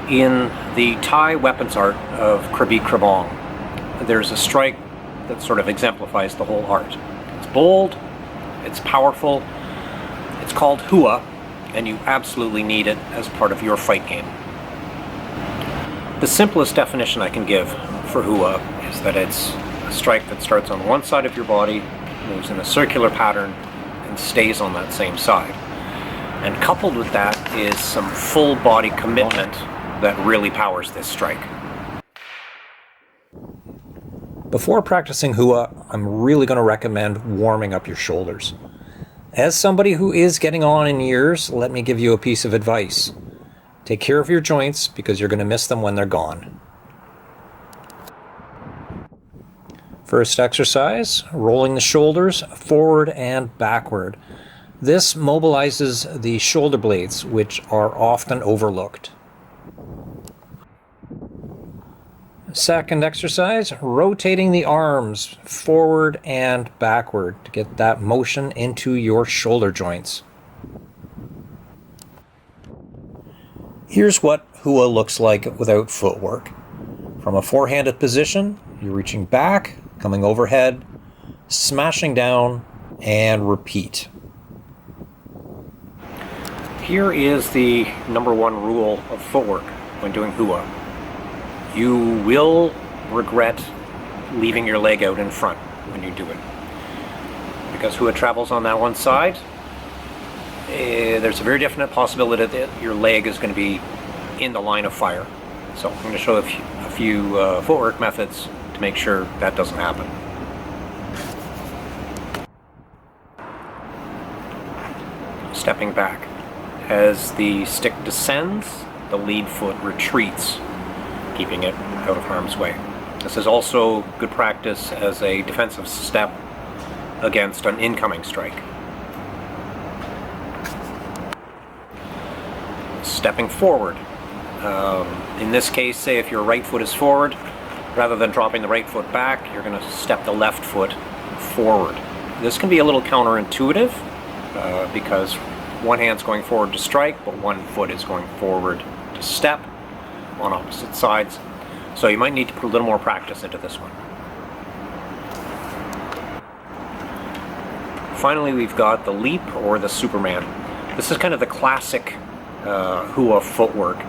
In the Thai weapons art of Krabi Krabong, there's a strike that sort of exemplifies the whole art. It's bold, it's powerful, it's called hua, and you absolutely need it as part of your fight game. The simplest definition I can give for hua is that it's a strike that starts on one side of your body, moves in a circular pattern, and stays on that same side. And coupled with that is some full body commitment that really powers this strike. Before practicing hua, I'm really going to recommend warming up your shoulders. As somebody who is getting on in years, let me give you a piece of advice. Take care of your joints because you're going to miss them when they're gone. First exercise, rolling the shoulders forward and backward. This mobilizes the shoulder blades, which are often overlooked. Second exercise, rotating the arms forward and backward to get that motion into your shoulder joints. Here's what hua looks like without footwork. From a four-handed position, you're reaching back, coming overhead, smashing down, and repeat. Here is the number one rule of footwork when doing hua. You will regret leaving your leg out in front when you do it. Because hua travels on that one side, there's a very definite possibility that your leg is going to be in the line of fire. So I'm going to show a few footwork methods to make sure that doesn't happen. Stepping back. As the stick descends, the lead foot retreats, keeping it out of harm's way. This is also good practice as a defensive step against an incoming strike. Stepping forward. In this case, say if your right foot is forward, rather than dropping the right foot back, you're going to step the left foot forward. This can be a little counterintuitive because one hand's going forward to strike, but one foot is going forward to step on opposite sides. So you might need to put a little more practice into this one. Finally, we've got the leap or the Superman. This is kind of the classic hua footwork.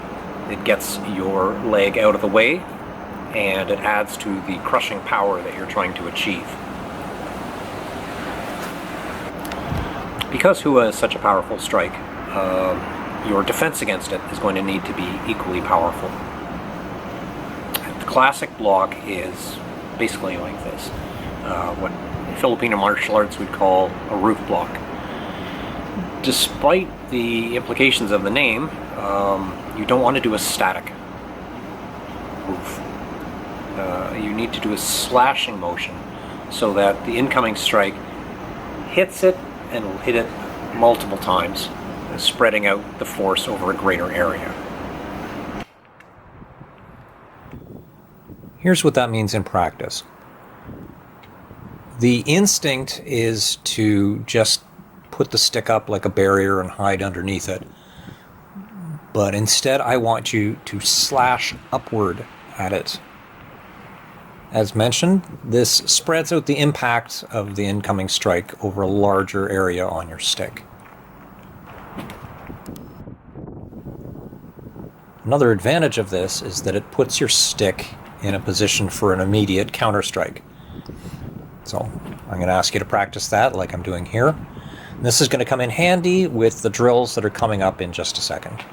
It gets your leg out of the way and it adds to the crushing power that you're trying to achieve. Because hua is such a powerful strike, your defense against it is going to need to be equally powerful. The classic block is basically like this, what Filipino martial arts would call a roof block. Despite the implications of the name, you don't want to do a static roof. You need to do a slashing motion so that the incoming strike hits it and will hit it multiple times, spreading out the force over a greater area. Here's what that means in practice. The instinct is to just put the stick up like a barrier and hide underneath it. But instead, I want you to slash upward at it. As mentioned, this spreads out the impact of the incoming strike over a larger area on your stick. Another advantage of this is that it puts your stick in a position for an immediate counter-strike. So I'm going to ask you to practice that like I'm doing here. And this is going to come in handy with the drills that are coming up in just a second.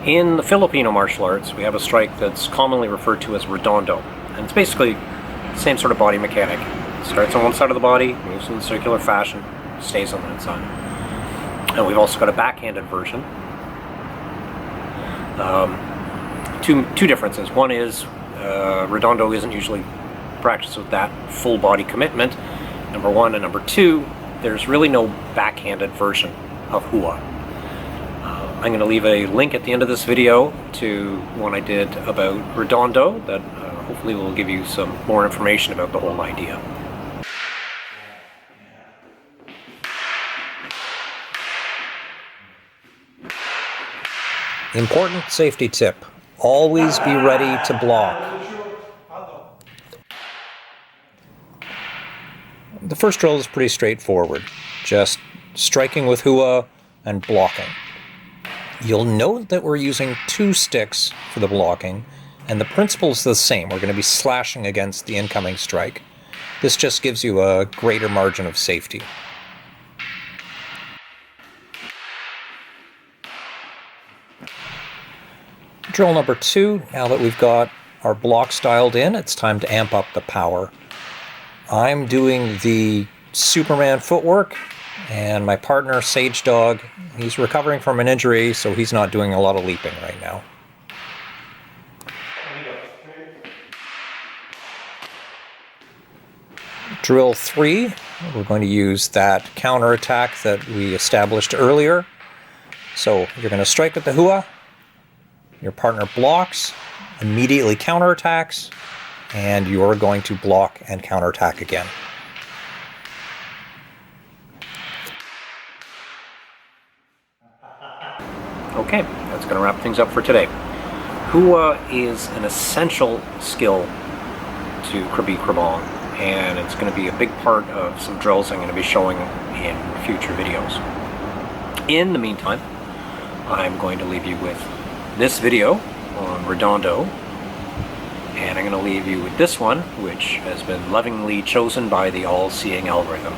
In the Filipino martial arts, we have a strike that's commonly referred to as rodondo. And it's basically the same sort of body mechanic. It starts on one side of the body, moves in a circular fashion, stays on that side. And we've also got a backhanded version. Two differences. One is rodondo isn't usually practiced with that full body commitment, number one, and number two, there's really no backhanded version of hua. I'm going to leave a link at the end of this video to one I did about rodondo that hopefully will give you some more information about the whole idea. Important safety tip. Always be ready to block. The first drill is pretty straightforward. Just striking with hua and blocking. You'll note that we're using 2 sticks for the blocking, and the principle is the same. We're going to be slashing against the incoming strike. This just gives you a greater margin of safety. Drill number 2, now that we've got our blocks dialed in, it's time to amp up the power. I'm doing the Superman footwork, and my partner, Sage Dog, he's recovering from an injury, so he's not doing a lot of leaping right now. Drill 3, we're going to use that counterattack that we established earlier. So you're going to strike with the hua, your partner blocks, immediately counterattacks, and you're going to block and counterattack again. Okay, that's going to wrap things up for today. Hua is an essential skill to Krabi Krabong, and it's going to be a big part of some drills I'm going to be showing in future videos. In the meantime, I'm going to leave you with this video on rodondo, and I'm going to leave you with this one, which has been lovingly chosen by the all-seeing algorithm.